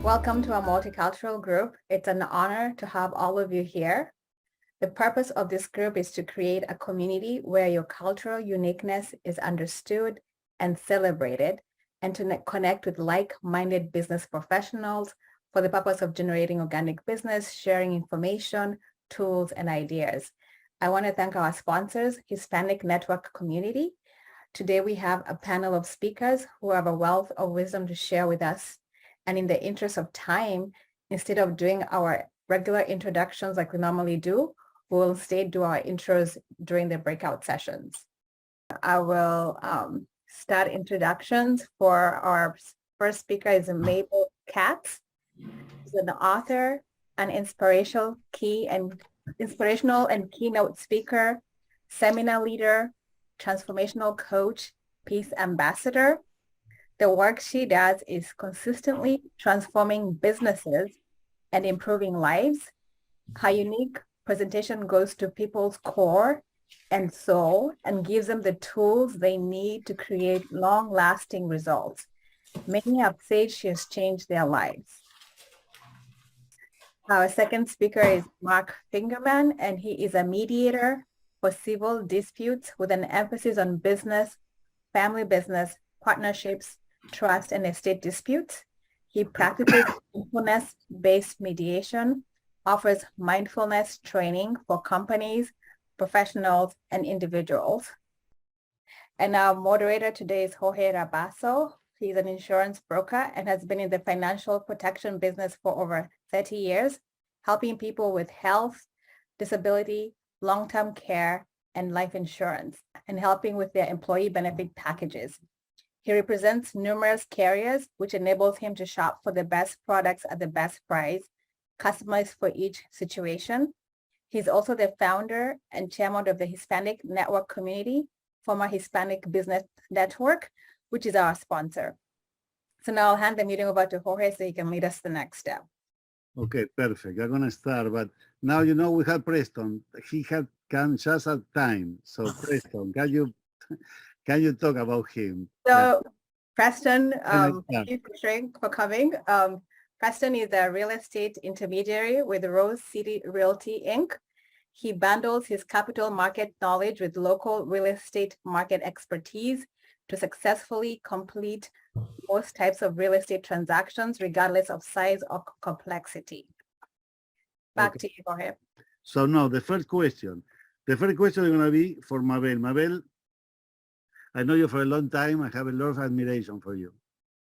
Welcome to our multicultural group. It's an honor to have all of you here. The purpose of this group is to create a community where your cultural uniqueness is understood and celebrated, and to connect with like-minded business professionals for the purpose of generating organic business, sharing information, tools, and ideas. I want to thank our sponsors, Hispanic Network Community. Today we have a panel of speakers who have a wealth of wisdom to share with us. And in the interest of time, instead of doing our regular introductions like we normally do, we'll instead do our intros during the breakout sessions. I will start introductions. For our first speaker is MABEL Katz. She's an author, an inspirational and keynote speaker, seminar leader, transformational coach, peace ambassador. The work she does is consistently transforming businesses and improving lives. Her unique presentation goes to people's core and soul and gives them the tools they need to create long-lasting results. Many have said she has changed their lives. Our second speaker is Mark Fingerman, and he is a mediator for civil disputes with an emphasis on business, family business, partnerships, trust, and estate disputes. He practices mindfulness-based mediation, offers mindfulness training for companies, professionals, and individuals. And our moderator today is Jorge Rabasso. He's an insurance broker and has been in the financial protection business for over 30 years, helping people with health, disability, long-term care, and life insurance, and helping with their employee benefit packages. He represents numerous carriers, which enables him to shop for the best products at the best price, customized for each situation. He's also the founder and chairman of the Hispanic Network Community, former Hispanic Business Network, which is our sponsor. So now I'll hand the meeting over to Jorge so he can lead us to the next step. Okay, perfect. I'm gonna start, but now you know we have Preston. He had come just at time. So Preston, can you talk about him? So Preston, thank you for coming. Preston is a real estate intermediary with Rose City Realty, Inc. He bundles his capital market knowledge with local real estate market expertise to successfully complete most types of real estate transactions, regardless of size or complexity. Back to you, Jorge. So now the first question is going to be for Mabel. Mabel, I know you for a long time. I have a lot of admiration for you.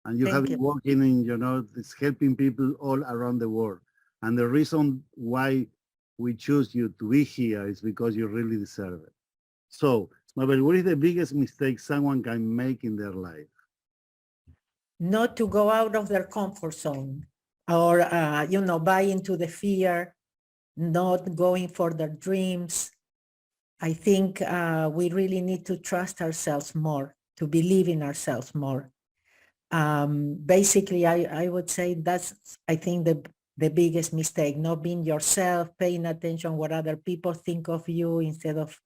And you have been working in, this helping people all around the world. And the reason why we choose you to be here is because you really deserve it. So, Mabel, what is the biggest mistake someone can make in their life? Not to go out of their comfort zone or, buy into the fear, not going for their dreams. I think we really need to trust ourselves more, to believe in ourselves more. Basically, I would say that's, I think, the biggest mistake, not being yourself, paying attention what other people think of you instead of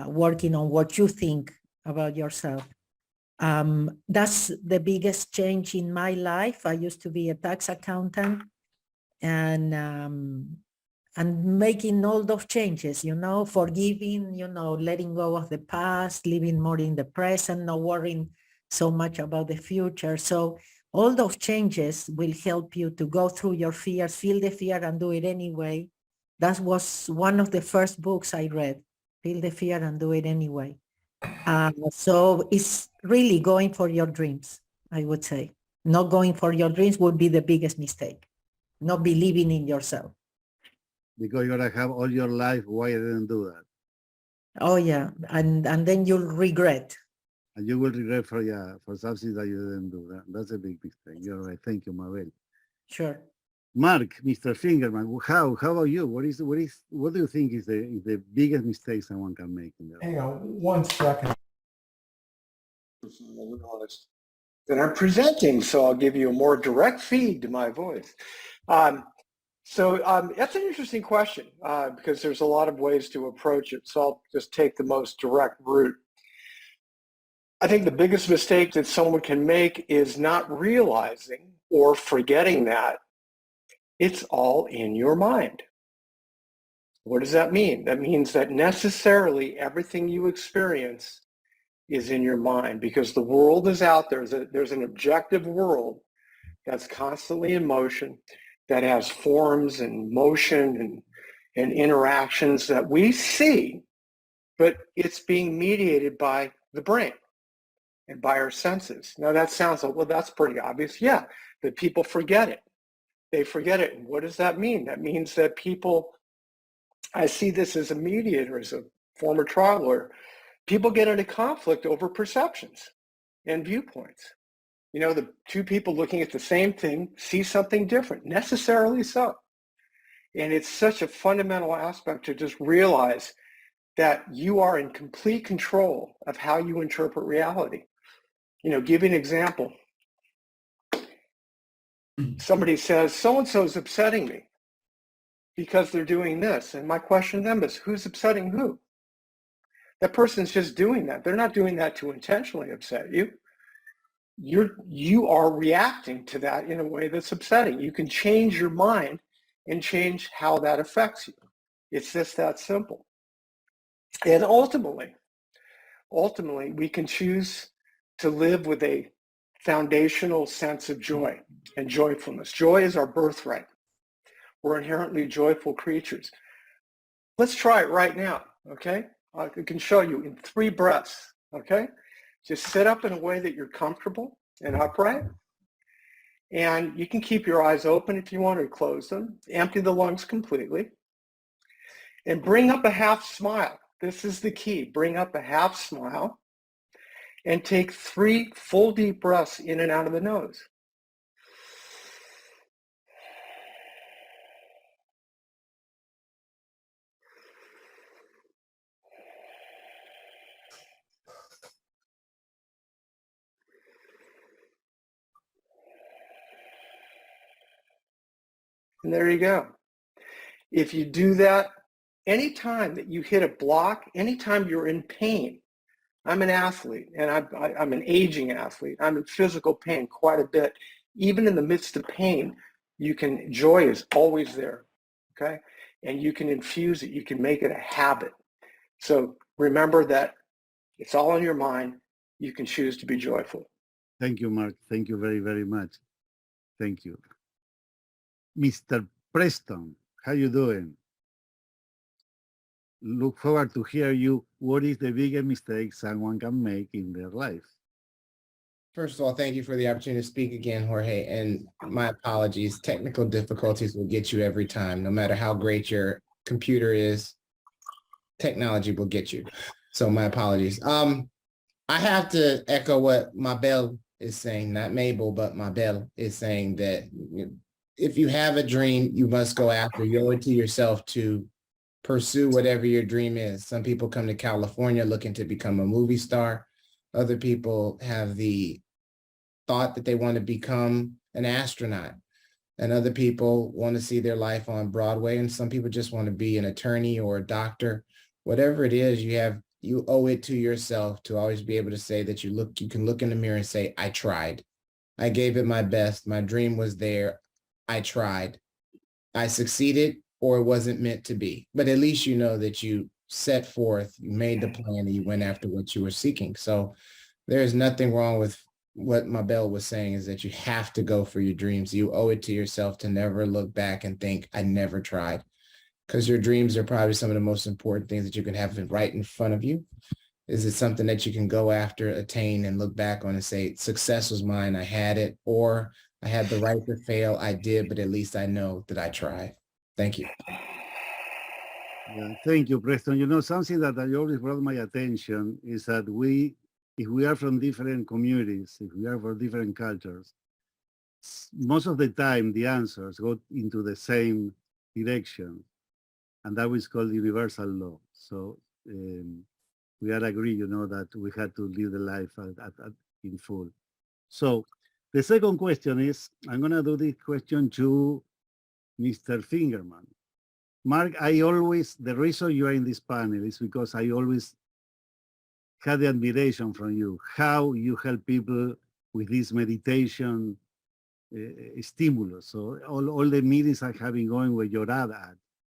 working on what you think about yourself. That's the biggest change in my life. I used to be a tax accountant and making all those changes, forgiving, letting go of the past, living more in the present, not worrying so much about the future. So all those changes will help you to go through your fears, feel the fear and do it anyway. That was one of the first books I read, Feel the Fear and Do It Anyway. So it's really going for your dreams, I would say. Not going for your dreams would be the biggest mistake, not believing in yourself. Because you're going to have all your life why I didn't do that. Oh, yeah. And then you'll regret. And you will regret for something that you didn't do. That's a big mistake. You're right. Thank you, Mabel. Sure. Mark, Mr. Fingerman, how about you? What do you think is the biggest mistake someone can make in their life? Hang on 1 second. That I'm presenting, so I'll give you a more direct feed to my voice. So that's an interesting question because there's a lot of ways to approach it. So I'll just take the most direct route. I think the biggest mistake that someone can make is not realizing or forgetting that, it's all in your mind. What does that mean? That means that necessarily everything you experience is in your mind, because the world is out there. There's an objective world that's constantly in motion, that has forms and motion and interactions that we see, but it's being mediated by the brain and by our senses. Now that sounds like, well, that's pretty obvious. Yeah, but people forget it. They forget it. And what does that mean? That means that people, I see this as a mediator, as a former trial lawyer, people get into conflict over perceptions and viewpoints. You know, the two people looking at the same thing see something different, necessarily so. And it's such a fundamental aspect to just realize that you are in complete control of how you interpret reality. You know, give you an example. Somebody says, so-and-so is upsetting me because they're doing this. And my question to them is, who's upsetting who? That person's just doing that. They're not doing that to intentionally upset you. You are reacting to that in a way that's upsetting. You can change your mind and change how that affects you. It's just that simple. And ultimately, we can choose to live with a foundational sense of joy and joyfulness. Joy is our birthright. We're inherently joyful creatures. Let's try it right now, okay? I can show you in 3 breaths, okay? Just sit up in a way that you're comfortable and upright. And you can keep your eyes open if you want, or close them. Empty the lungs completely. And bring up a half smile. This is the key. Bring up a half smile. And take 3 full deep breaths in and out of the nose. And there you go. If you do that, anytime that you hit a block, anytime you're in pain, I'm an athlete, and I'm an aging athlete. I'm in physical pain quite a bit. Even in the midst of pain, joy is always there, okay? And you can infuse it. You can make it a habit. So remember that it's all in your mind. You can choose to be joyful. Thank you, Mark. Thank you very, very much. Thank you. Mr. Preston, how you doing? Look forward to hear you. What is the biggest mistake someone can make in their life? First of all, thank you for the opportunity to speak again, Jorge, and my apologies. Technical difficulties will get you every time. No matter how great your computer is, technology will get you. So my apologies. I have to echo what MABEL is saying, not Mabel, but MABEL is saying that if you have a dream, you must go after. You owe it to yourself to pursue whatever your dream is. Some people come to California looking to become a movie star. Other people have the thought that they want to become an astronaut. And other people want to see their life on Broadway. And some people just want to be an attorney or a doctor. Whatever it is, you owe it to yourself to always be able to say that you can look in the mirror and say, I tried. I gave it my best. My dream was there. I tried. I succeeded, or it wasn't meant to be. But at least you know that you set forth, you made the plan, and you went after what you were seeking. So there is nothing wrong with what MABEL was saying, is that you have to go for your dreams. You owe it to yourself to never look back and think, I never tried. Because your dreams are probably some of the most important things that you can have right in front of you. Is it something that you can go after, attain, and look back on and say, success was mine, I had it, or I had the right to fail, I did, but at least I know that I tried. Thank you. Yeah, thank you, Preston. You know, something that I always brought my attention is that if we are from different communities, if we are from different cultures, most of the time the answers go into the same direction, and that is called universal law. So we all agree, you know, that we had to live the life in full. So the second question is, I'm going to do this question to Mr. Fingerman. Mark, the reason you are in this panel is because I always had the admiration from you, how you help people with this meditation stimulus. So all the meetings I have been going where you're at,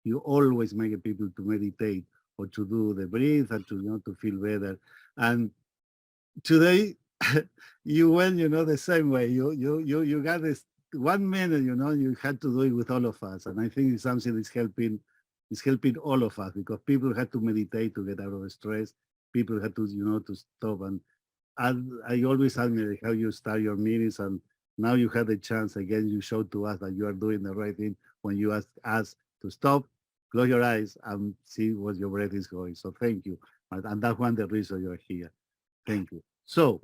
you always make people to meditate or to do the breathe and to, to feel better. And today you went, the same way. You got this 1 minute, you had to do it with all of us. And I think it's something that's helping all of us, because people had to meditate to get out of the stress. People had to, to stop. And I always admire how you start your meetings, and now you have the chance again. You showed to us that you are doing the right thing when you ask us to stop, close your eyes, and see what your breath is going. So thank you. And that's one of the reasons you're here. Thank you. So,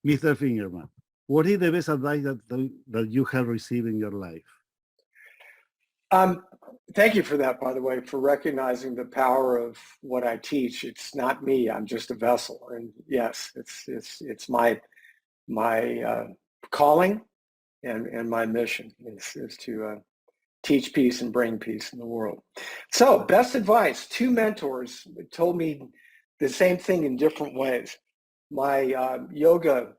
Mr. Fingerman, what is the best advice that you have received in your life? Thank you for that, by the way, for recognizing the power of what I teach. It's not me. I'm just a vessel. And yes, it's my calling and my mission is to teach peace and bring peace in the world. So, best advice. 2 mentors told me the same thing in different ways. My yoga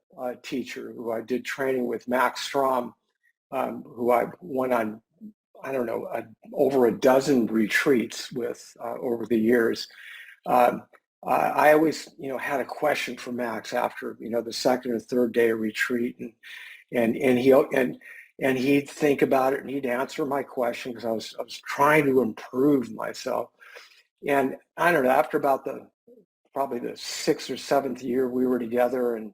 teacher, who I did training with, Max Strom, who I went on, I don't know, over a dozen retreats with over the years. I always, had a question for Max after, the second or third day of retreat, and he'd think about it and he'd answer my question, because I was trying to improve myself. And I don't know, after about probably the 6th or 7th year we were together and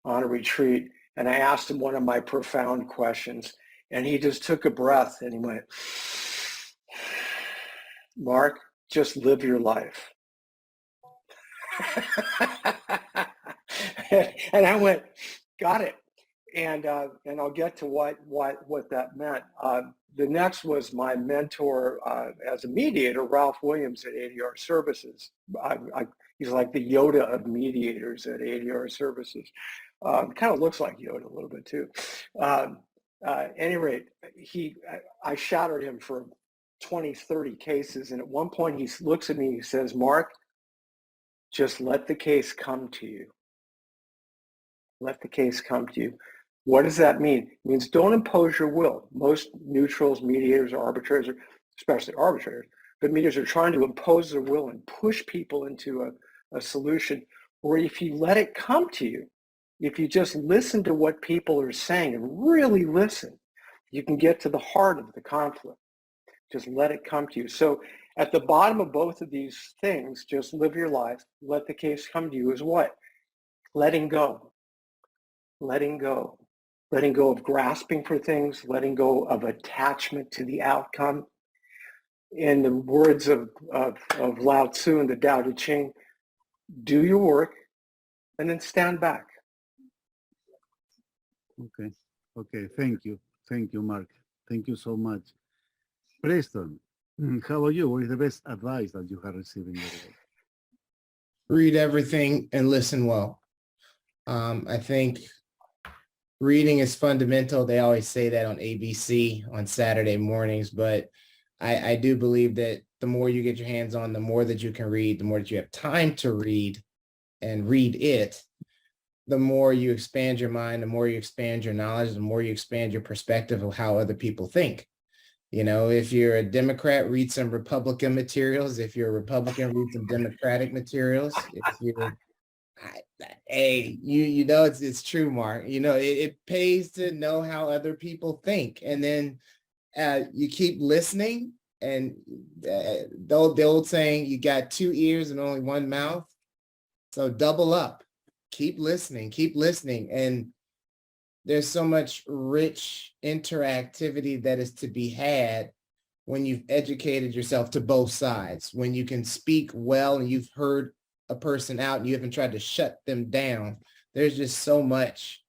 on a retreat, and I asked him one of my profound questions, and he just took a breath and he went, "Mark, just live your life." And I went, "Got it." And I'll get to what that meant. The next was my mentor as a mediator, Ralph Williams at ADR Services. He's like the Yoda of mediators at ADR Services. Kind of looks like Yoda a little bit too. At any rate, I shadowed him for 20, 30 cases. And at one point he looks at me, he says, "Mark, just let the case come to you. Let the case come to you." What does that mean? It means don't impose your will. Most neutrals, mediators, or arbitrators, especially arbitrators, but mediators are trying to impose their will and push people into a solution. Or if you let it come to you, if you just listen to what people are saying and really listen, you can get to the heart of the conflict. Just let it come to you. So at the bottom of both of these things, just live your life, let the case come to you, is what? Letting go. Letting go. Letting go of grasping for things, letting go of attachment to the outcome. In the words of Lao Tzu in the Tao Te Ching, do your work and then stand back. Okay. Thank you, Mark. Thank you so much. Preston, how about you? What is the best advice that you have received in your life? Read everything and listen well. I think reading is fundamental. They always say that on ABC on Saturday mornings, but I do believe that the more you get your hands on, the more that you can read, the more that you have time to read and read it, the more you expand your mind, the more you expand your knowledge, the more you expand your perspective of how other people think. If you're a Democrat, read some Republican materials. If you're a Republican, read some Democratic materials. If you're it's true, Mark. It pays to know how other people think, and then you keep listening. And the old saying, you got 2 ears and only 1 mouth, so double up. Keep listening, and there's so much rich interactivity that is to be had when you've educated yourself to both sides, when you can speak well and you've heard a person out and you haven't tried to shut them down. There's just so much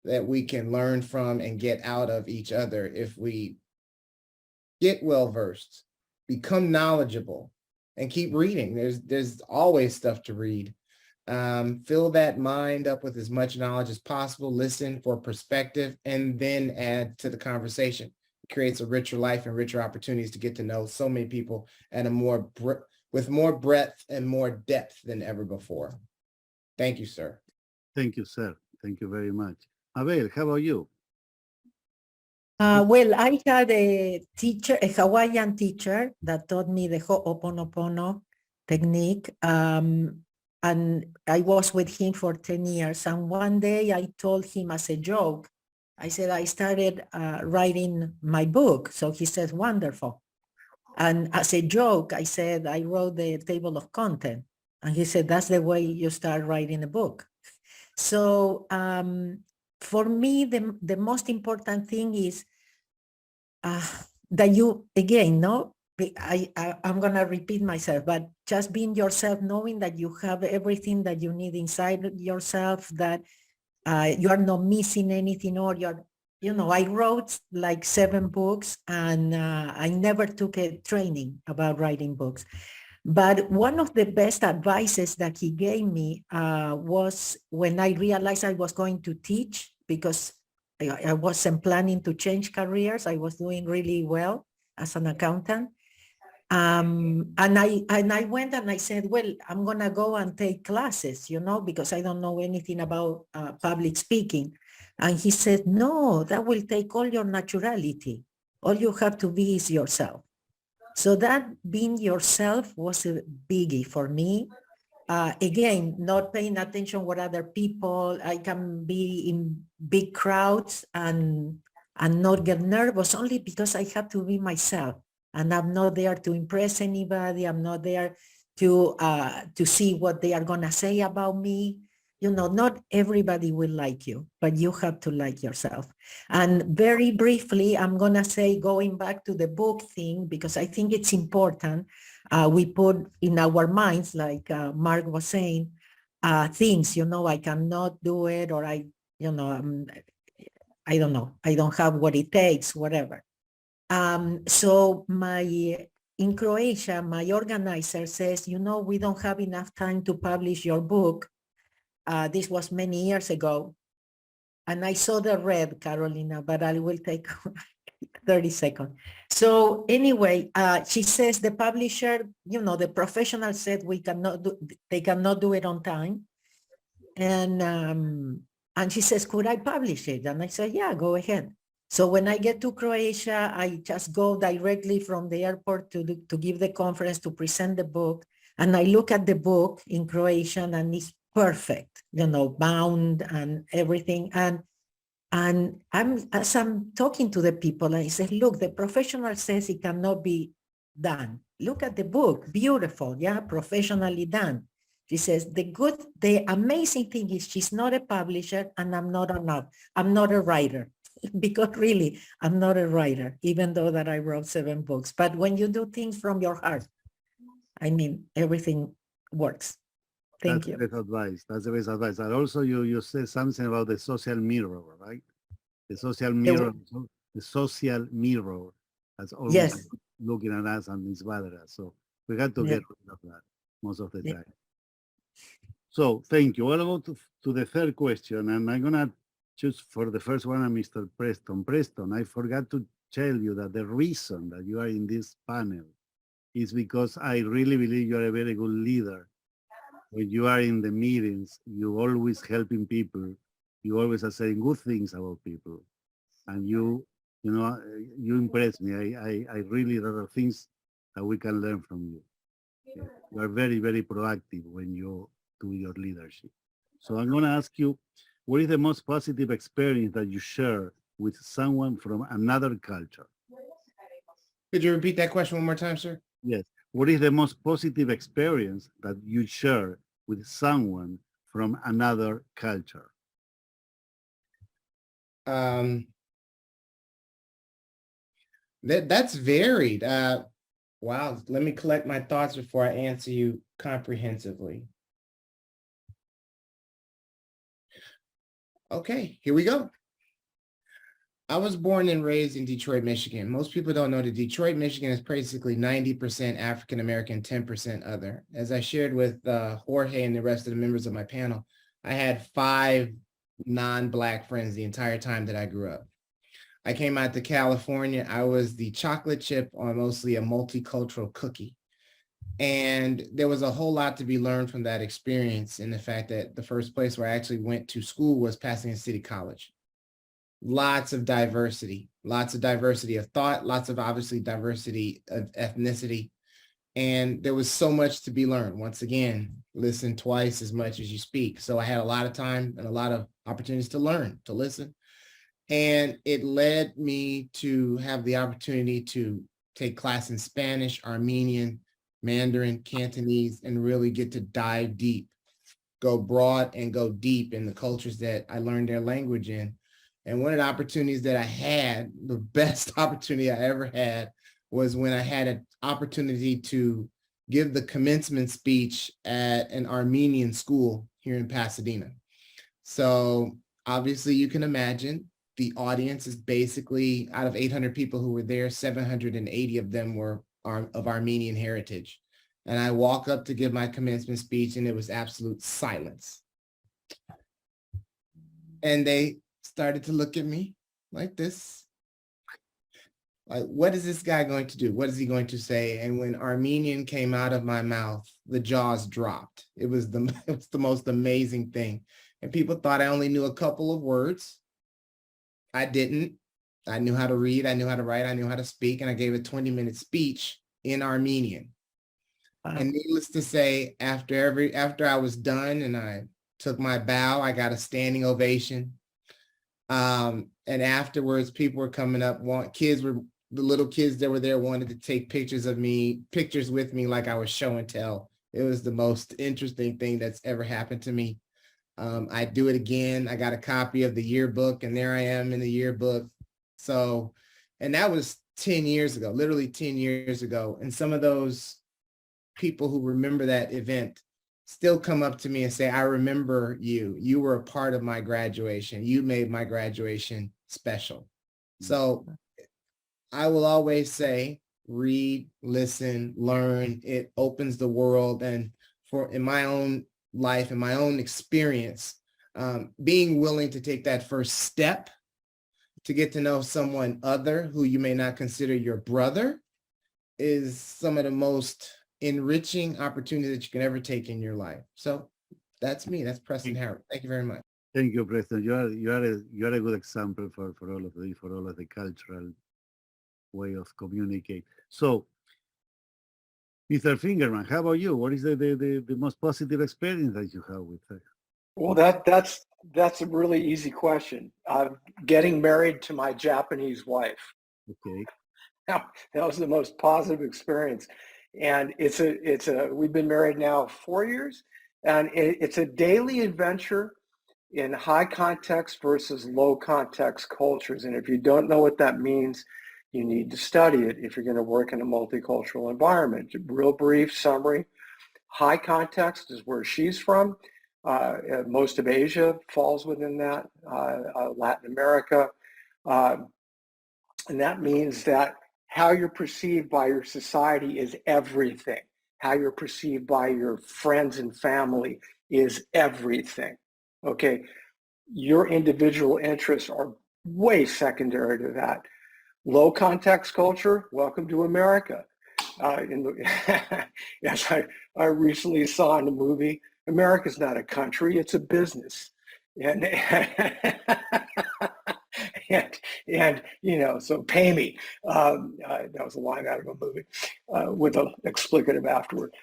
that we can learn from and get out of each other if we get well-versed, become knowledgeable, and keep reading. There's always stuff to read. Fill that mind up with as much knowledge as possible, listen for perspective, and then add to the conversation. It creates a richer life and richer opportunities to get to know so many people at with more breadth and more depth than ever before. Thank you, sir. Thank you, sir. Thank you very much. Mabel, how about you? Well, I had a teacher, a Hawaiian teacher that taught me the hooponopono technique. And I was with him for 10 years. And one day I told him as a joke, I said, I started writing my book. So he said, wonderful. And as a joke, I said, I wrote the table of content. And he said, that's the way you start writing a book. So for me, the most important thing is that you, again, no, I'm going to repeat myself, but just being yourself, knowing that you have everything that you need inside yourself, that you are not missing anything, or you're, I wrote like 7 books, and I never took a training about writing books. But one of the best advices that he gave me was when I realized I was going to teach, because I wasn't planning to change careers. I was doing really well as an accountant. And I went and I said, well, I'm going to go and take classes, because I don't know anything about public speaking. And he said, no, that will take all your naturality. All you have to be is yourself. So that being yourself was a biggie for me. Again, not paying attention what other people, I can be in big crowds and not get nervous, only because I have to be myself. And I'm not there to impress anybody. I'm not there to see what they are gonna say about me. Not everybody will like you, but you have to like yourself. And very briefly, I'm gonna say, going back to the book thing, because I think it's important. We put in our minds, like Mark was saying, things, I cannot do it, or I don't know, I don't have what it takes, whatever. So in Croatia, my organizer says, we don't have enough time to publish your book. This was many years ago. And I saw the red, Carolina, but I will take 30 seconds. So anyway, she says the publisher, the professional said they cannot do it on time. And she says, could I publish it? And I said, yeah, go ahead. So when I get to Croatia, I just go directly from the airport to give the conference, to present the book. And I look at the book in Croatian, and it's perfect, bound and everything. And as I'm talking to the people, I say, look, the professional says it cannot be done. Look at the book, beautiful, yeah, professionally done. She says, the amazing thing is she's not a publisher, and I'm not a writer, because really, I'm not a writer, even though that I wrote 7 books. But when you do things from your heart, I mean, everything works. Thank you. That's the best advice. That's the best advice. And also you said something about the social mirror, right? The social mirror, that's always yes. looking at us and misguiding us. So we got to get rid of that most of the time. So thank you. I'll go to the third question, and I'm gonna choose for the first one, Mr. Preston. Preston, I forgot to tell you that the reason that you are in this panel is because I really believe you are a very good leader. When you are in the meetings, you always helping people. You always are saying good things about people, and you impress me. I really, there are things that we can learn from you. You are very, very proactive when you do your leadership. So I'm going to ask you, what is the most positive experience that you share with someone from another culture? Could you repeat that question one more time, sir? Yes. What is the most positive experience that you share with someone from another culture? That's varied. Wow. Let me collect my thoughts before I answer you comprehensively. Okay, here we go. I was born and raised in Detroit, Michigan. Most people don't know that Detroit, Michigan is basically 90% African-American, 10% other. As I shared with Jorge and the rest of the members of my panel, I had 5 non-Black friends the entire time that I grew up. I came out to California. I was the chocolate chip on mostly a multicultural cookie. And there was a whole lot to be learned from that experience, in the fact that the first place where I actually went to school was Pasadena City College. lots of diversity of thought, lots of obviously diversity of ethnicity. And there was so much to be learned. Once again, listen twice as much as you speak. So I had a lot of time and a lot of opportunities to learn, to listen. And it led me to have the opportunity to take class in Spanish, Armenian, Mandarin, Cantonese, and really get to dive deep, go broad and go deep in the cultures that I learned their language in. And one of the opportunities that I had, the best opportunity I ever had, was when I had an opportunity to give the commencement speech at an Armenian school here in Pasadena. So obviously you can imagine the audience is basically, out of 800 people who were there, 780 of them were of Armenian heritage. And I walk up to give my commencement speech and it was absolute silence. And they started to look at me like this. Like, what is this guy going to do? What is he going to say? And when Armenian came out of my mouth, the jaws dropped. It was the most amazing thing. And people thought I only knew a couple of words. I didn't. I knew how to read, I knew how to write, I knew how to speak, and I gave a 20-minute speech in Armenian. Wow. And needless to say, after I was done and I took my bow, I got a standing ovation. And afterwards, people were coming up, the little kids that were there wanted to take pictures with me like I was show and tell. It was the most interesting thing that's ever happened to me. I do it again. I got a copy of the yearbook and there I am in the yearbook. So, and that was 10 years ago, literally 10 years ago. And some of those people who remember that event still come up to me and say, I remember you. You were a part of my graduation. You made my graduation special. So I will always say, read, listen, learn. It opens the world. And in my own life and my own experience, being willing to take that first step to get to know someone other who you may not consider your brother is some of the most enriching opportunities that you can ever take in your life. So that's me. That's Preston Howard. Thank you very much. Thank you, Preston. You are a good example for all of the cultural way of communicate. So, Mr. Fingerman, how about you? What is the most positive experience that you have with her? Well, that's a really easy question. Getting married to my Japanese wife. Okay. That was the most positive experience. And we've been married now 4 years, and it's a daily adventure in high context versus low context cultures. And if you don't know what that means, you need to study it if you're going to work in a multicultural environment. Real brief summary. High context is where she's from. Most of Asia falls within that, Latin America. And that means that how you're perceived by your society is everything. How you're perceived by your friends and family is everything. Okay, your individual interests are way secondary to that. Low context culture, welcome to America. As I recently saw in a movie, America's not a country, it's a business. And so pay me. That was a line out of a movie with an explicative afterward.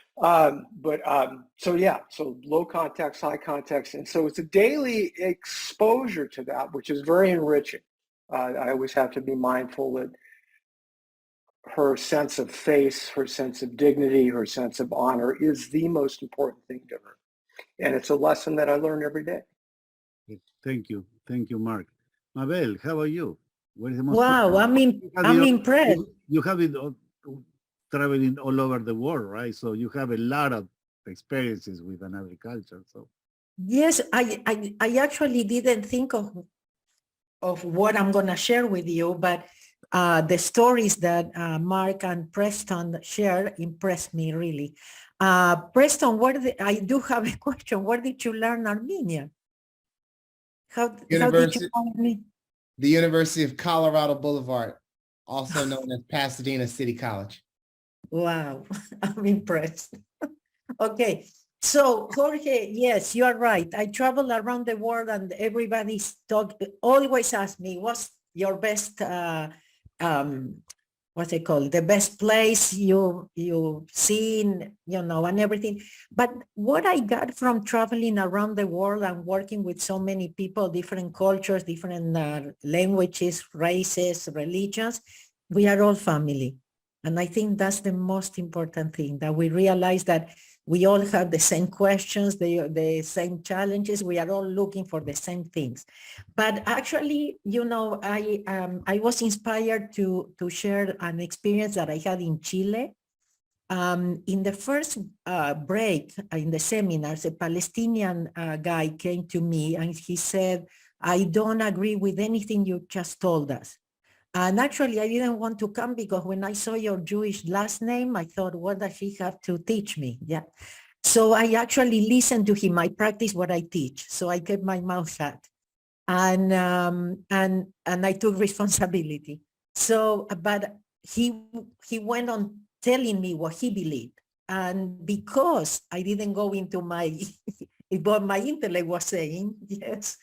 So low context, high context. And so it's a daily exposure to that, which is very enriching. I always have to be mindful that her sense of face, her sense of dignity, her sense of honor is the most important thing to her. And it's a lesson that I learn every day. Thank you. Thank you, Mark. Mabel, how about you? What is the most wow, I'm impressed. You have been traveling all over the world, right? So you have a lot of experiences with another culture. So yes, I actually didn't think of what I'm going to share with you, but the stories that Mark and Preston share impressed me really. Preston, I do have a question. Where did you learn Armenian? How did you learn Armenian? The University of Colorado Boulevard, also known as Pasadena City College. Wow, I'm impressed. Okay, So Jorge, yes, you are right. I travel around the world and everybody's always ask me, what's your best, what's it called? The best place you've seen, and everything. But what I got from traveling around the world and working with so many people, different cultures, different languages, races, religions, we are all family. And I think that's the most important thing, that we realize that we all have the same questions, the same challenges. We are all looking for the same things. But actually, I was inspired to share an experience that I had in Chile. In the first break in the seminars, a Palestinian guy came to me and he said, I don't agree with anything you just told us. And actually, I didn't want to come because when I saw your Jewish last name, I thought, what does he have to teach me? Yeah. So I actually listened to him. I practice what I teach. So I kept my mouth shut, and I took responsibility. So, but he went on telling me what he believed, and because I didn't go into what my intellect was saying, yes,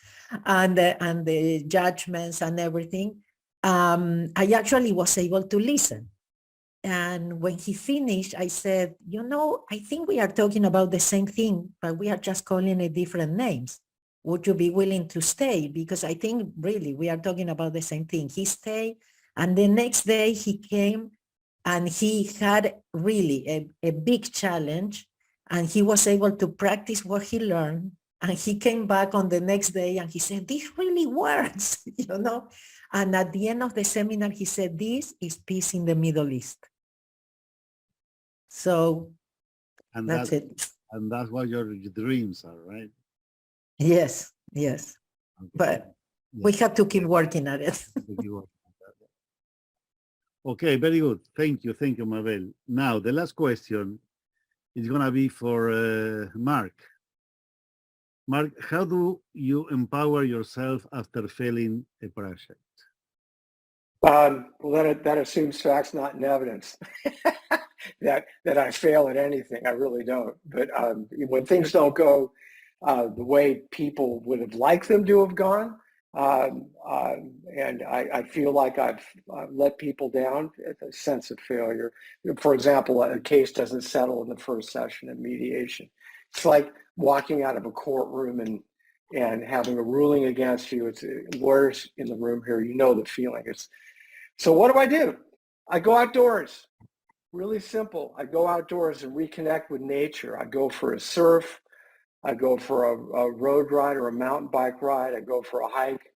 and the judgments and everything. I actually was able to listen. And when he finished, I said, I think we are talking about the same thing, but we are just calling it different names. Would you be willing to stay? Because I think really we are talking about the same thing. He stayed, and the next day he came and he had really a big challenge, and he was able to practice what he learned. And he came back on the next day and he said, this really works, And at the end of the seminar, he said, this is peace in the Middle East. So that's it. And that's what your dreams are, right? Yes, yes. Okay. But we have to keep working at it. Okay, very good. Thank you, Mabel. Now, the last question is going to be for Mark. Mark, how do you empower yourself after failing a project? Well, that assumes facts, not in evidence. that I fail at anything. I really don't. But when things don't go the way people would have liked them to have gone, and I feel like I've let people down, a sense of failure. For example, a case doesn't settle in the first session of mediation. It's like walking out of a courtroom and having a ruling against you. It's lawyers in the room here. You know the feeling. So what do? I go outdoors. Really simple. I go outdoors and reconnect with nature. I go for a surf. I go for a road ride or a mountain bike ride. I go for a hike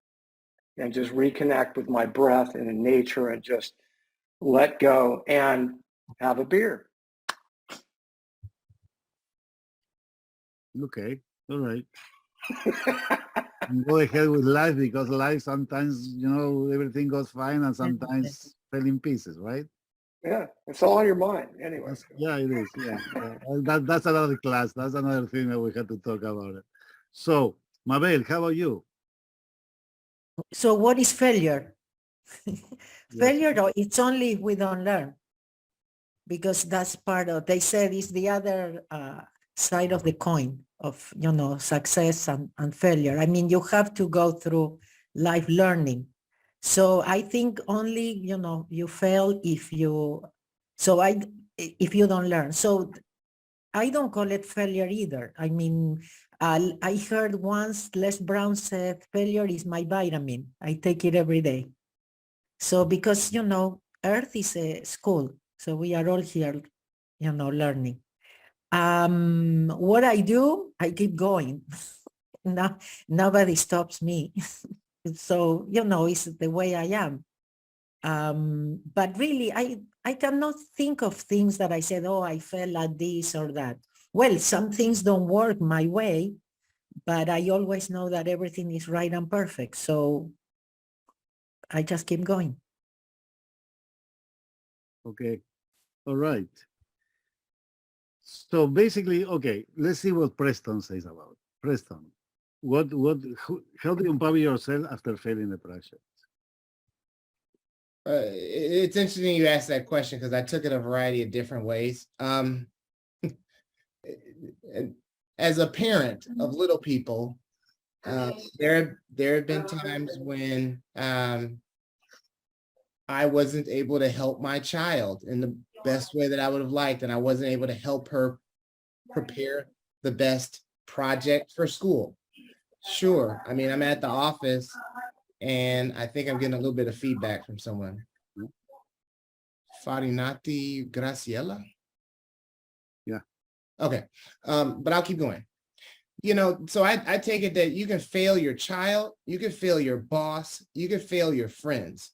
and just reconnect with my breath and in nature and just let go and have a beer. Okay. All right. Go ahead with life, because life sometimes, everything goes fine and sometimes fell in pieces, right? Yeah, it's all on your mind anyway. Yeah, it is. Yeah. That's another class. That's another thing that we have to talk about it. So, Mabel, how about you? So what is failure? Failure, it's only if we don't learn. Because that's part of, they said, it's the other side of the coin of, success and failure. I mean, you have to go through life learning. So I think only, you fail if you don't learn. So I don't call it failure either. I mean, I heard once Les Brown said, failure is my vitamin. I take it every day. So because, Earth is a school. So we are all here, learning. What I do, I keep going. Nobody stops me. So, it's the way I am. But really, I cannot think of things that I said, oh, I fell at this or that. Well, some things don't work my way, but I always know that everything is right and perfect. So I just keep going. Okay. All right. So basically, okay, let's see what Preston says about it. Preston, how do you empower yourself after failing the project? It's interesting you asked that question because I took it a variety of different ways. as a parent of little people, there have been times when I wasn't able to help my child in the best way that I would have liked, and I wasn't able to help her prepare the best project for school. Sure. I mean, I'm at the office and I think I'm getting a little bit of feedback from someone. Farinati Graciela? Yeah. Okay. But I'll keep going. You know, so I take it that you can fail your child, you can fail your boss, you can fail your friends.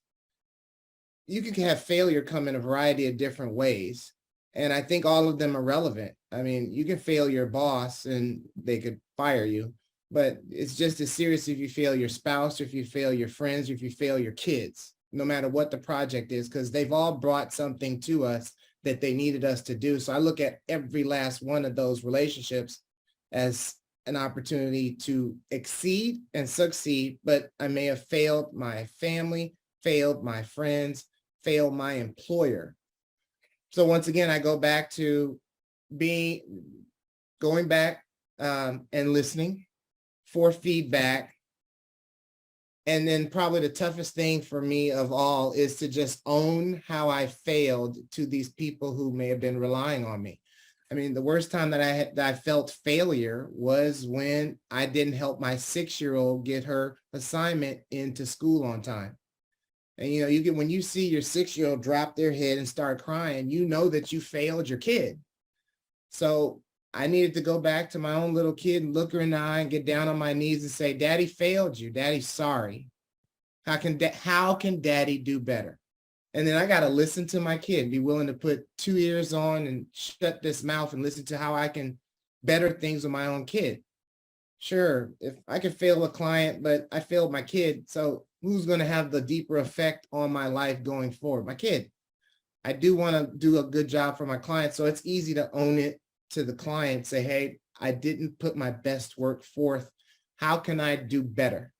You can have failure come in a variety of different ways. And I think all of them are relevant. I mean, you can fail your boss and they could fire you, but it's just as serious if you fail your spouse, or if you fail your friends, or if you fail your kids, no matter what the project is, because they've all brought something to us that they needed us to do. So I look at every last one of those relationships as an opportunity to exceed and succeed, but I may have failed my family, failed my friends, failed my employer. So once again, I go back to going back and listening for feedback. And then probably the toughest thing for me of all is to just own how I failed to these people who may have been relying on me. I mean, the worst time that I felt failure was when I didn't help my 6-year-old get her assignment into school on time. And, you know, when you see your 6-year-old drop their head and start crying, you know that you failed your kid. So I needed to go back to my own little kid and look her in the eye and get down on my knees and say, Daddy failed you. Daddy's sorry. How can Daddy do better? And then I got to listen to my kid, be willing to put 2 ears on and shut this mouth and listen to how I can better things with my own kid. Sure, if I could fail a client, but I failed my kid. So who's going to have the deeper effect on my life going forward? My kid. I do want to do a good job for my client. So it's easy to own it to the client, say, hey, I didn't put my best work forth. How can I do better?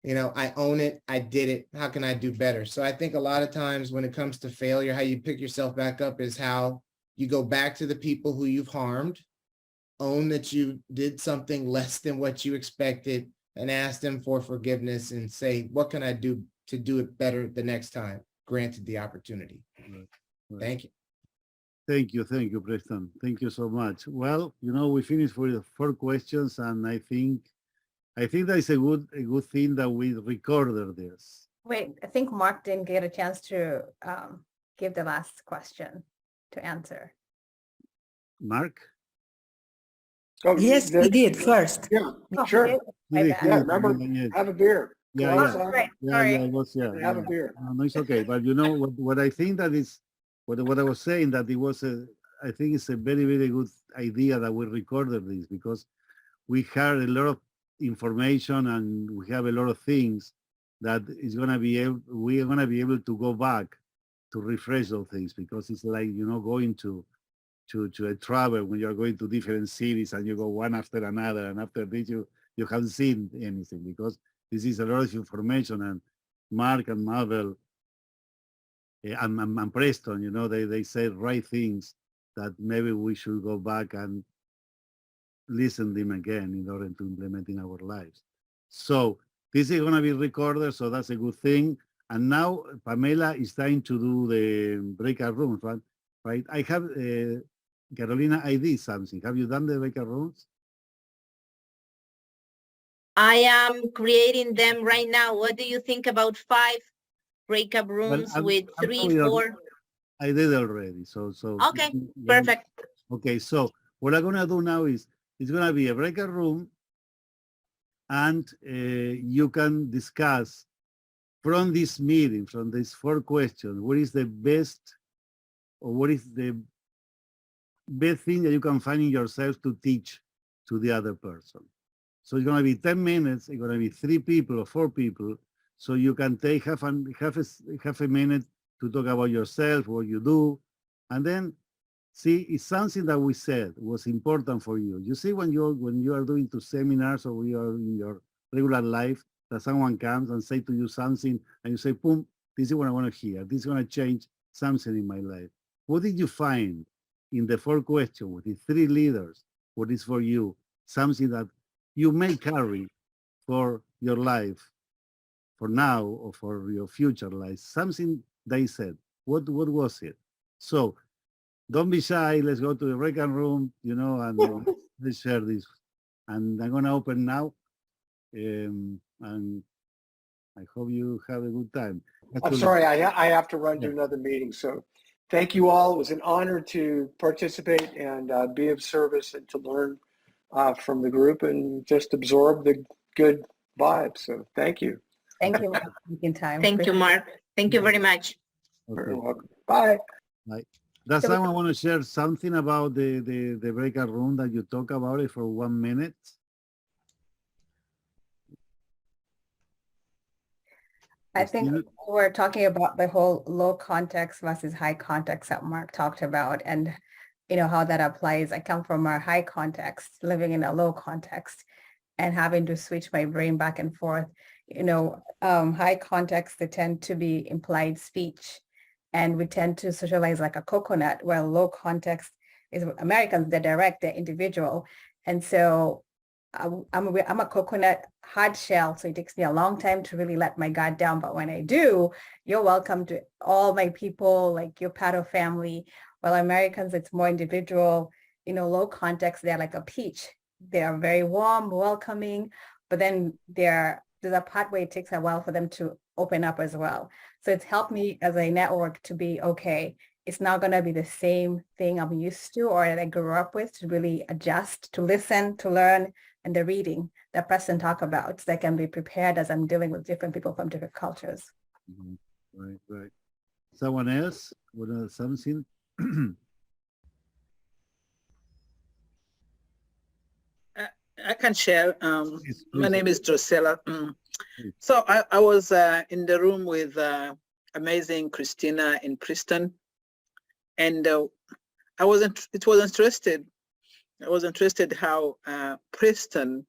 You know, I own it. I did it. How can I do better? So I think a lot of times when it comes to failure, how you pick yourself back up is how you go back to the people who you've harmed, own that you did something less than what you expected, and ask them for forgiveness and say, what can I do to do it better the next time, granted the opportunity? Right. Thank you. Thank you, Preston. Thank you so much. Well, you know, we finished with the 4 questions, and I think that is a good thing that we recorded this. Wait, I think Mark didn't get a chance to give the last question to answer. Mark? Oh, Yes, he did first. Yeah, Oh, sure. okay. My Yeah, bad. Yeah, remember, have a beer. Yeah, Go yeah. outside, Right, sorry. Yeah, it was, have a beer. No, it's okay. But you know what I think that is what I was saying, that it was I think it's a very, very good idea that we recorded this, because we heard a lot of information and we have a lot of things that we are gonna be able to go back to refresh those things, because it's like, you know, going to a travel when you're going to different cities and you go one after another, and after this you haven't seen anything, because this is a lot of information. And Mark and Mabel and Preston, you know, they say right things that maybe we should go back and listen them again in order to implement in our lives. So this is going to be recorded, so that's a good thing. And now Pamela is trying to do the breakout rooms, right? I have, Carolina, I did something. Have you done the breakout rooms? I am creating them right now. What do you think about 5 breakup rooms with I'm 3, 4? I did already. So Okay, perfect. Okay, so what I'm gonna do now is it's gonna be a breakout room, and you can discuss from this meeting, from these 4 questions, what is the best, or what is the best thing that you can find in yourself to teach to the other person. So it's gonna be 10 minutes. It's gonna be 3 people or 4 people. So you can take half a minute to talk about yourself, what you do, and then see if something that we said was important for you. You see, when you are doing 2 seminars, or you are in your regular life, that someone comes and say to you something, and you say, "Boom, this is what I want to hear. This is going to change something in my life." What did you find in the 4 questions with the 3 leaders? what is for you, something that you may carry for your life, for now or for your future life, something they said. What was it? So don't be shy. Let's go to the breakout room, and let's share this. And I'm going to open now. And I hope you have a good time. I'm sorry, I have to run to another meeting. So thank you all. It was an honor to participate and be of service and to learn from the group and just absorb the good vibes. So thank you. Thank you for taking time. Thank you, Mark. Thank you very much. Okay. You're welcome. Bye. Bye. Does someone want to share something about the breakout room that you talk about it for 1 minute? I think we're talking about the whole low context versus high context that Mark talked about, and how that applies. I come from a high context, living in a low context, and having to switch my brain back and forth. High context, they tend to be implied speech, and we tend to socialize like a coconut, where low context is Americans, they're direct, they're individual. And so I'm a coconut hard shell, so it takes me a long time to really let my guard down. But when I do, you're welcome to all my people, like you're part of family. While Americans, it's more individual. Low context, they're like a peach. They are very warm, welcoming, but then there's a part where it takes a while for them to open up as well. So it's helped me as a network to be, okay, it's not going to be the same thing I'm used to or that I grew up with, to really adjust, to listen, to learn, and the reading that Preston talked about, so I can be prepared as I'm dealing with different people from different cultures. Mm-hmm. Right. Someone else? Something? I can share. Please. My name is Drusilla. So I was in the room with amazing Christina in Princeton, and I was interested how Princeton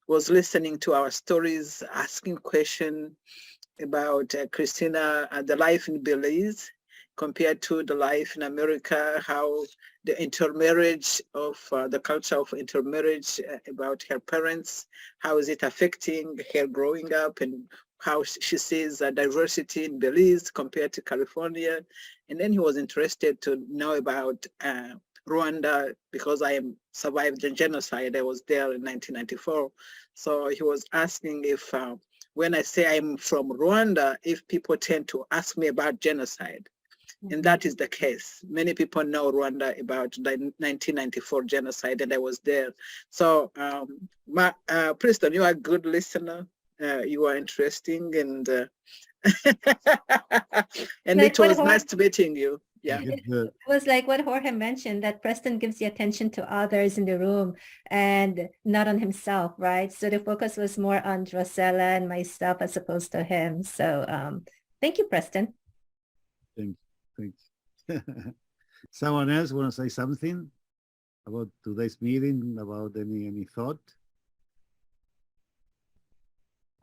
was listening to our stories, asking questions about Christina, the life in Belize compared to the life in America, how the intermarriage of the culture of intermarriage about her parents, how is it affecting her growing up, and how she sees diversity in Belize compared to California. And then he was interested to know about Rwanda, because I survived the genocide. I was there in 1994. So he was asking if when I say I'm from Rwanda, if people tend to ask me about genocide. And that is the case. Many people know Rwanda about the 1994 genocide, and I was there. So, Preston, you are a good listener. You are interesting, and and it was nice meeting you. Yeah. It was like what Jorge mentioned, that Preston gives the attention to others in the room and not on himself, right? So the focus was more on Drusella and myself as opposed to him. So thank you, Preston. Thanks. Someone else want to say something about today's meeting, about any thought?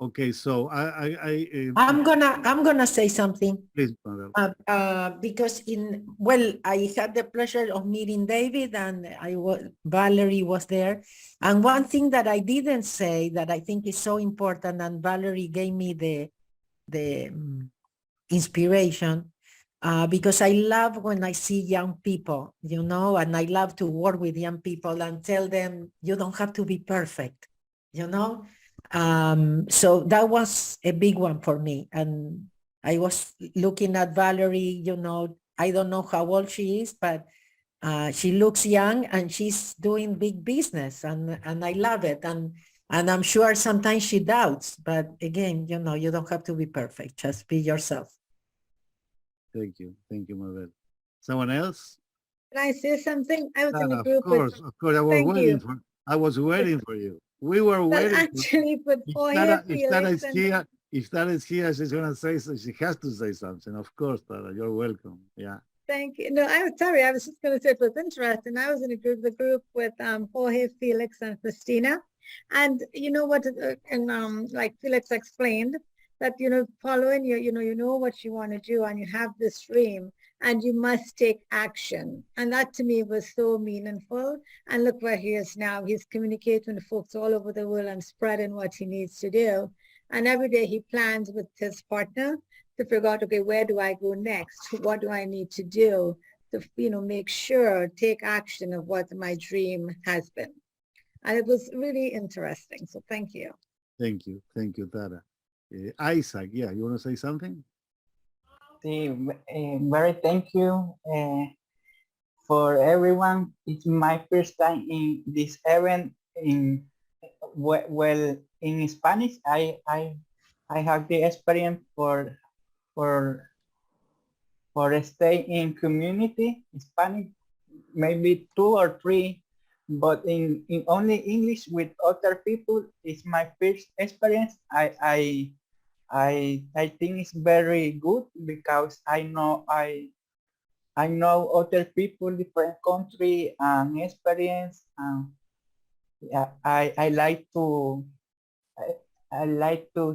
Okay, so I'm gonna say something. Please, because I had the pleasure of meeting David, and Valerie was there. And one thing that I didn't say that I think is so important, and Valerie gave me the inspiration, because I love when I see young people, and I love to work with young people and tell them you don't have to be perfect, So that was a big one for me. And I was looking at Valerie, I don't know how old she is, but she looks young and she's doing big business, and I love it. And I'm sure sometimes she doubts, but again, you don't have to be perfect. Just be yourself. Thank you, Mabel. Someone else? Can I say something? I was in a group. Of course. I was waiting for you. We were waiting. Actually, but if Tara is here, she's gonna say so. She has to say something. Of course, Tara, you're welcome. Yeah. Thank you. No, I'm sorry. I was just going to say it was interesting. I was in the group with Jorge, Felix, and Christina, and you know what? Like Felix explained, that following you know what you want to do, and you have this dream, and you must take action. And that to me was so meaningful. And look where he is now. He's communicating with folks all over the world and spreading what he needs to do. And every day he plans with his partner to figure out, okay, where do I go next? What do I need to do to, make sure, take action of what my dream has been. And it was really interesting. So thank you. Thank you, Tara. Isaac, yeah, you want to say something? Very thank you for everyone. It's my first time in this event. Well, in Spanish, I have the experience for stay in community Hispanic, maybe 2 or 3, but in only English with other people is my first experience. I think it's very good because I know other people, different country and experience. Yeah, I like to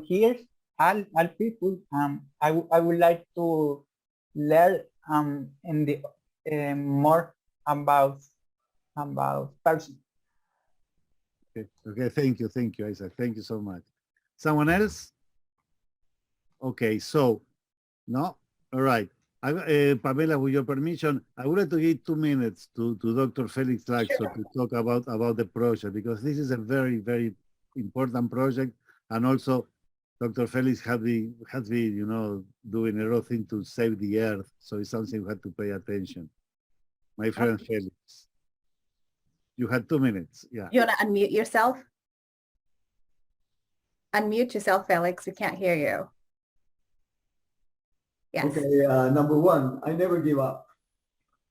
hear all people. I would like to learn in the more about person. Okay, thank you, Isaac. Thank you so much. Someone else? Okay, so, no? All right. Pamela, with your permission, I would like to give 2 minutes to Dr. Felix Laxo to talk about the project, because this is a very, very important project. And also, Dr. Felix has been, doing a lot of things to save the earth. So it's something we have to pay attention. My friend Felix. You had 2 minutes, yeah. You want to unmute yourself? Unmute yourself, Felix. We can't hear you. Yes. Okay, number one, I never give up.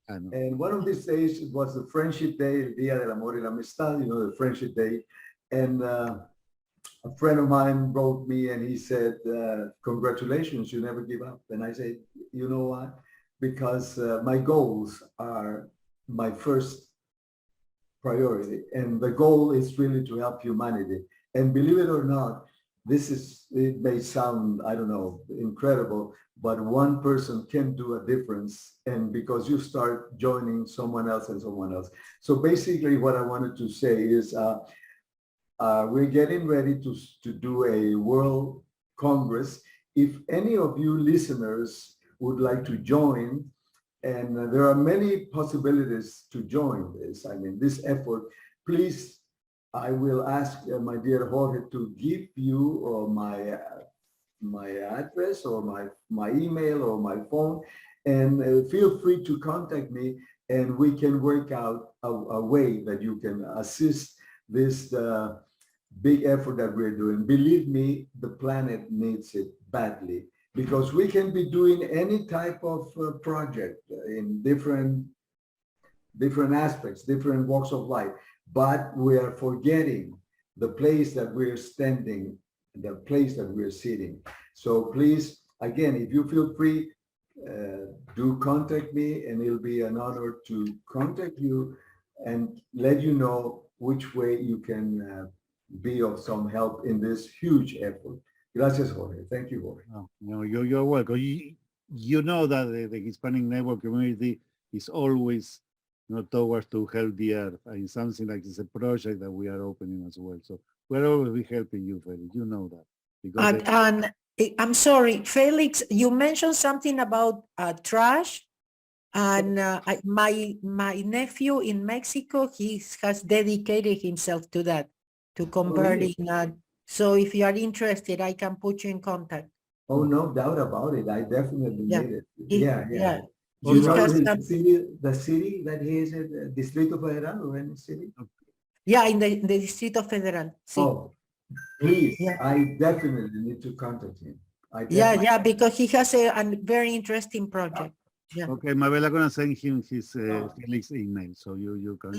And one of these days, it was the Friendship Day, el Día del Amor y la Amistad, the Friendship Day. And a friend of mine wrote me and he said, congratulations, you never give up. And I said, you know what? Because my goals are my first priority. And the goal is really to help humanity. And believe it or not, it may sound, I don't know, incredible, but one person can do a difference. And because you start joining someone else and someone else. So basically what I wanted to say is we're getting ready to do a World Congress. If any of you listeners would like to join, and there are many possibilities to join this, this effort, please, I will ask my dear Jorge to give you my address or my email or my phone, and feel free to contact me, and we can work out a way that you can assist this big effort that we're doing. Believe me, the planet needs it badly, because we can be doing any type of project in different aspects, different walks of life, but we are forgetting the place that we're standing, the place that we're sitting. So please, again, if you feel free, do contact me, and it'll be an honor to contact you and let you know which way you can be of some help in this huge effort. Gracias, Jorge. Thank you, Jorge. No, you're welcome. You know that the Hispanic Network Community is always towards to help the earth. And something like it's a project that we are opening as well. So we're always helping you, Felix. You know that. Because and I'm sorry, Felix, you mentioned something about trash. And my nephew in Mexico, he has dedicated himself to that, to converting. So if you are interested, I can put you in contact. Oh, no doubt about it. I definitely need it. Yeah. You know the city that he is in, Distrito Federal or any city? Yeah, in the Distrito Federal. Sí. Oh, please, I definitely need to contact him. Because he has a very interesting project. Yeah. Okay, Mabel, I'm gonna send him his Felix email, so you can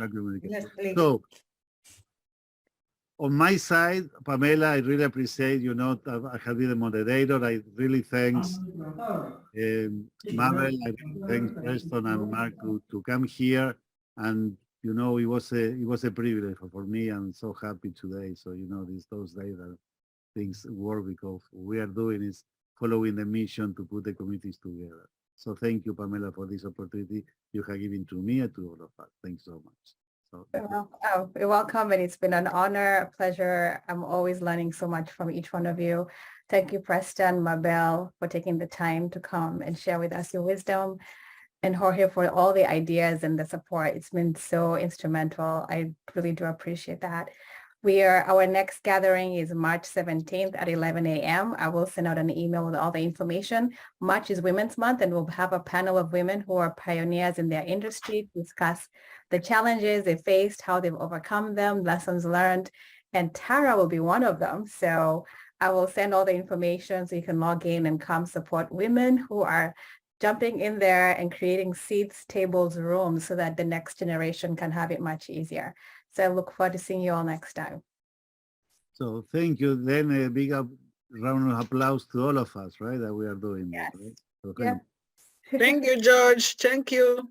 communicate. Yes, please. So on my side, Pamela, I really appreciate, I have been the moderator. I really thanks Mabel, I thanks Preston and Mark to come here. And, it was a privilege for me. I'm so happy today. So, those days that things work, because we are doing is following the mission to put the communities together. So thank you, Pamela, for this opportunity you have given to me and to all of us. Thanks so much. So, you're welcome, and it's been an honor, a pleasure. I'm always learning so much from each one of you. Thank you, Preston, Mabel, for taking the time to come and share with us your wisdom, and Jorge for all the ideas and the support. It's been so instrumental. I really do appreciate that. Our next gathering is March 17th at 11 a.m. I will send out an email with all the information. March is Women's Month, and we'll have a panel of women who are pioneers in their industry to discuss the challenges they faced, how they've overcome them, lessons learned, and Tara will be one of them. So I will send all the information so you can log in and come support women who are jumping in there and creating seats, tables, rooms so that the next generation can have it much easier. So I look forward to seeing you all next time. So thank you. Then a big round of applause to all of us, right? That we are doing. Yes. Right? So Yeah. Thank you, George. Thank you.